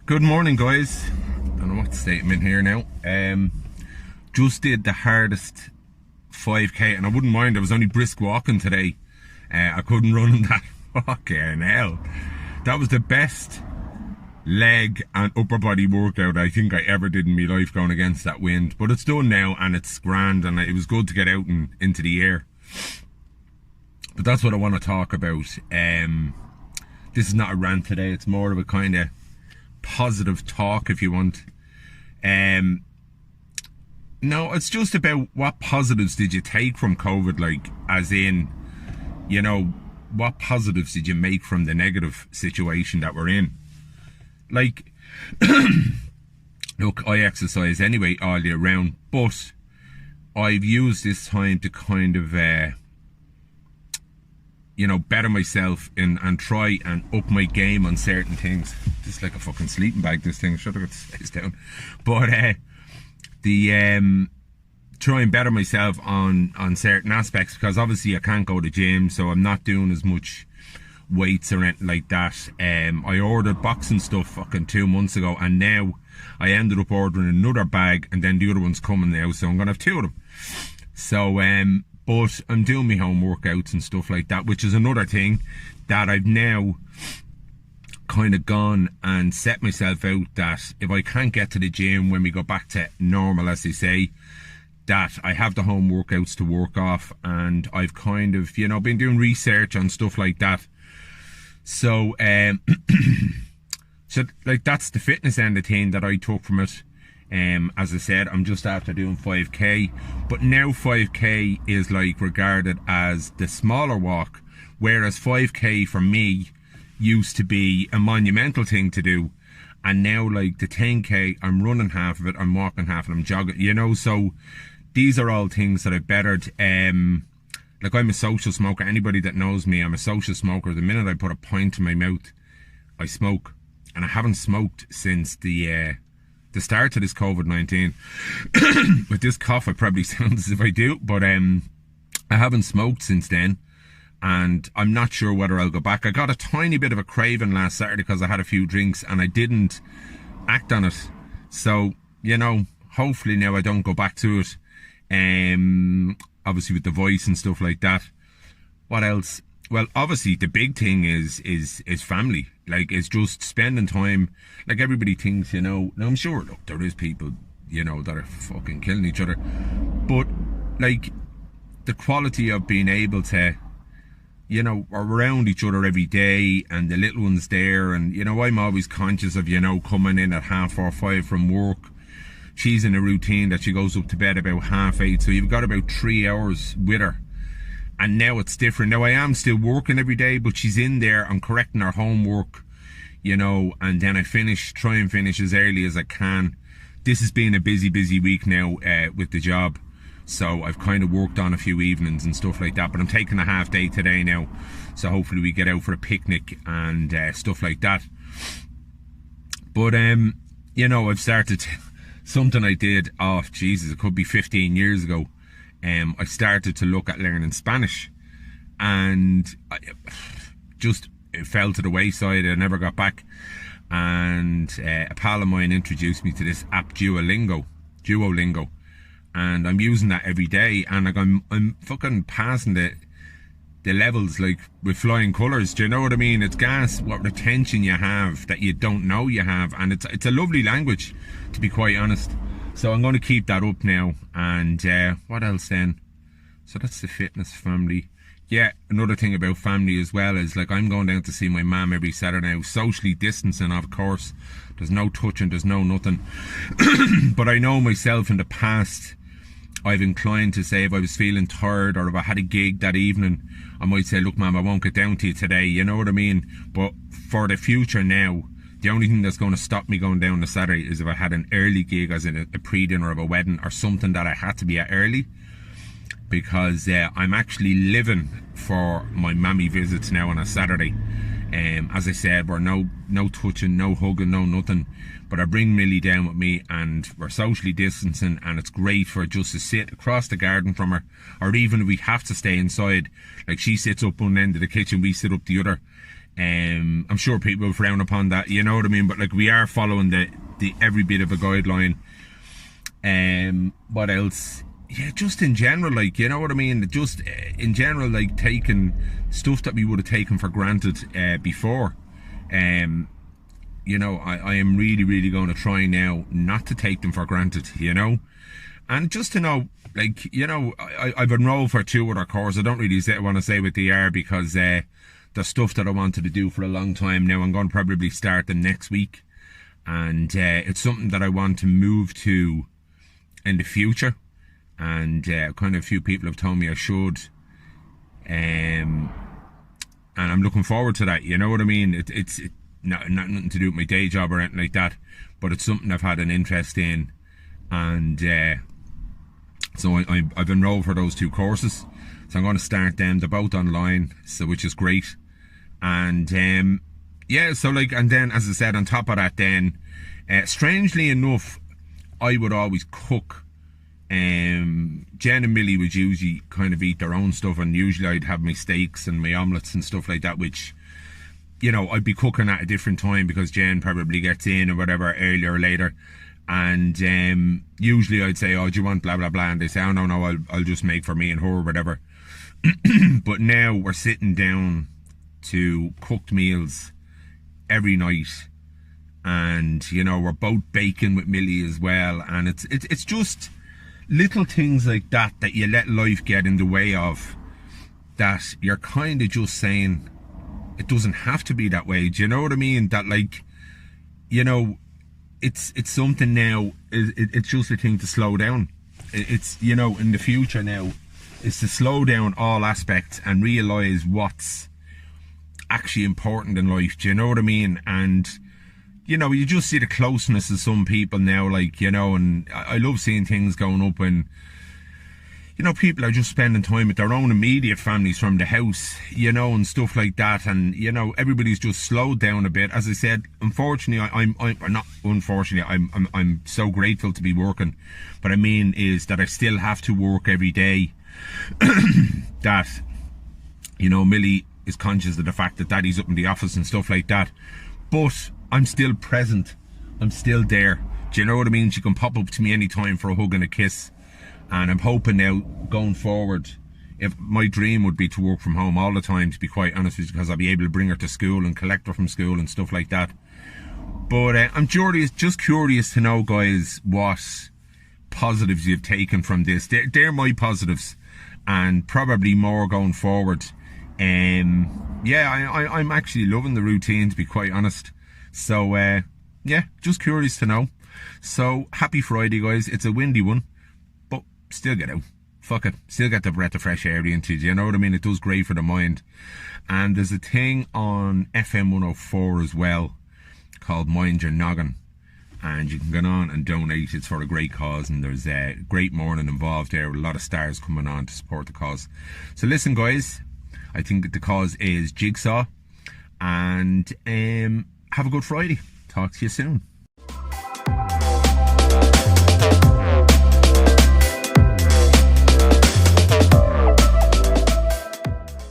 Good morning, guys. Don't know what state I'm in here now. Just did the hardest 5k, and I wouldn't mind. I was only brisk walking today. I couldn't run in that. Fucking hell. That was the best leg and upper body workout I think I ever did in my life, going against that wind. But it's done now, and it's grand, and it was good to get out and into the air. But that's what I want to talk about. This is not a rant today. It's more of a kind of positive talk, if you want. No, it's just about what positives did you take from COVID, like, as in, you know, what positives did you make from the negative situation that we're in? Like, look, I exercise anyway all year round, but I've used this time to kind of you know, better myself and try and up my game on certain things. Just like a fucking sleeping bag, this thing. Should have got the space down. But try and better myself on certain aspects, because obviously I can't go to the gym, so I'm not doing as much weights or anything like that. I ordered boxing stuff fucking 2 months ago, and now I ended up ordering another bag, and then the other one's coming now, so I'm gonna have two of them. So but I'm doing my home workouts and stuff like that, which is another thing that I've now kind of gone and set myself out, that if I can't get to the gym when we go back to normal, as they say, that I have the home workouts to work off. And I've kind of, you know, been doing research on stuff like that. So, so like, that's the fitness end of the thing that I took from it. As I said, I'm just after doing 5k, but now 5k is like regarded as the smaller walk, whereas 5k for me used to be a monumental thing to do, and now, like, the 10k, I'm running half of it, I'm walking half, and I'm jogging, you know. So these are all things that I've bettered. Like, I'm a social smoker. Anybody that knows me, I'm a social smoker. The minute I put a pint in my mouth, I smoke, and I haven't smoked since the start of this COVID-19. With this cough, I probably sound as if I do, but I haven't smoked since then, and I'm not sure whether I'll go back. I got a tiny bit of a craving last Saturday because I had a few drinks, and I didn't act on it. So, you know, hopefully now I don't go back to it. Obviously with the voice and stuff like that. What else? Well, obviously the big thing is family. Like, it's just spending time. Like, everybody thinks, you know, I'm sure, look, there is people, you know, that are fucking killing each other, but like, the quality of being able to, you know, are around each other every day, and the little ones there, and, you know, I'm always conscious of, you know, coming in at 4:30 from work. She's in a routine that she goes up to bed about 8:30, so you've got about 3 hours with her. And now it's different. Now, I am still working every day, but she's in there. I'm correcting her homework, you know, and then I try and finish as early as I can. This has been a busy week now with the job. So I've kind of worked on a few evenings and stuff like that. But I'm taking a half day today now. So hopefully we get out for a picnic and stuff like that. But, you know, I've started something I did, oh, Jesus, it could be 15 years ago. I started to look at learning Spanish, and it fell to the wayside. I never got back, and a pal of mine introduced me to this app, Duolingo, and I'm using that every day, and like, I'm fucking passing the levels, like, with flying colours. Do you know what I mean? It's gas what retention you have that you don't know you have, and it's a lovely language, to be quite honest. So I'm going to keep that up now. And what else then? So that's the fitness, family. Yeah, another thing about family as well is, like, I'm going down to see my mum every Saturday now. Socially distancing, of course. There's no touching, there's no nothing. But I know myself in the past, I've inclined to say, if I was feeling tired, or if I had a gig that evening, I might say, look, mum, I won't get down to you today. You know what I mean? But for the future now, the only thing that's going to stop me going down to Saturday is if I had an early gig, as in a pre-dinner of a wedding or something that I had to be at early. Because I'm actually living for my mammy visits now on a Saturday. As I said, we're no touching, no hugging, no nothing. But I bring Millie down with me, and we're socially distancing, and it's great for just to sit across the garden from her. Or even if we have to stay inside, like, she sits up one end of the kitchen, we sit up the other. I'm sure people frown upon that, you know what I mean? But like, we are following the every bit of a guideline. What else? Yeah, just in general, like, you know what I mean? Just in general, like, taking stuff that we would have taken for granted before. You know, I am really, really going to try now not to take them for granted, you know? And just to know, like, you know, I've enrolled for 2 other courses. I don't really want to say what they are, because the stuff that I wanted to do for a long time now. I'm going to probably start them next week. And it's something that I want to move to in the future. And kind of a few people have told me I should. And I'm looking forward to that, you know what I mean? It's not nothing to do with my day job or anything like that, but it's something I've had an interest in. And so I've enrolled for those 2 courses. So I'm going to start them. They're both online, so which is great. And yeah, so like, and then as I said, on top of that, then strangely enough, I would always cook. Jen and Millie would usually kind of eat their own stuff, and usually I'd have my steaks and my omelets and stuff like that, which, you know, I'd be cooking at a different time because Jen probably gets in or whatever earlier or later. And usually I'd say, oh, do you want blah blah blah, and they say, oh no, I'll just make for me and her or whatever. But now we're sitting down to cooked meals every night, and you know, we're both baking with Millie as well. And it's just little things like that you let life get in the way of, that you're kind of just saying it doesn't have to be that way. Do you know what I mean? That, like, you know, it's something now. It's just a thing to slow down. It's, you know, in the future now, is to slow down all aspects and realise what's actually important in life. Do you know what I mean? And you know, you just see the closeness of some people now, like, you know, and I love seeing things going up when, you know, people are just spending time with their own immediate families from the house, you know, and stuff like that. And, you know, everybody's just slowed down a bit. As I said, unfortunately, I'm not unfortunately, I'm so grateful to be working. But I mean is that I still have to work every day. That, you know, Millie is conscious of the fact that Daddy's up in the office and stuff like that. But I'm still present. I'm still there. Do you know what I mean? She can pop up to me anytime for a hug and a kiss. And I'm hoping now, going forward, if my dream would be to work from home all the time, to be quite honest with you, because I'll be able to bring her to school and collect her from school and stuff like that. But I'm just curious to know, guys, what positives you've taken from this. They're my positives, and probably more going forward. Yeah, I'm actually loving the routine, to be quite honest. So yeah, just curious to know. So happy Friday, guys. It's a windy one, but still get out. Fuck it, still get the breath of fresh air into you. You know what I mean? It does great for the mind. And there's a thing on FM 104 as well called Mind Your Noggin, and you can go on and donate. It's for a great cause, and there's a great morning involved there with a lot of stars coming on to support the cause. So listen, guys, I think the cause is Jigsaw, and have a good Friday. Talk to you soon.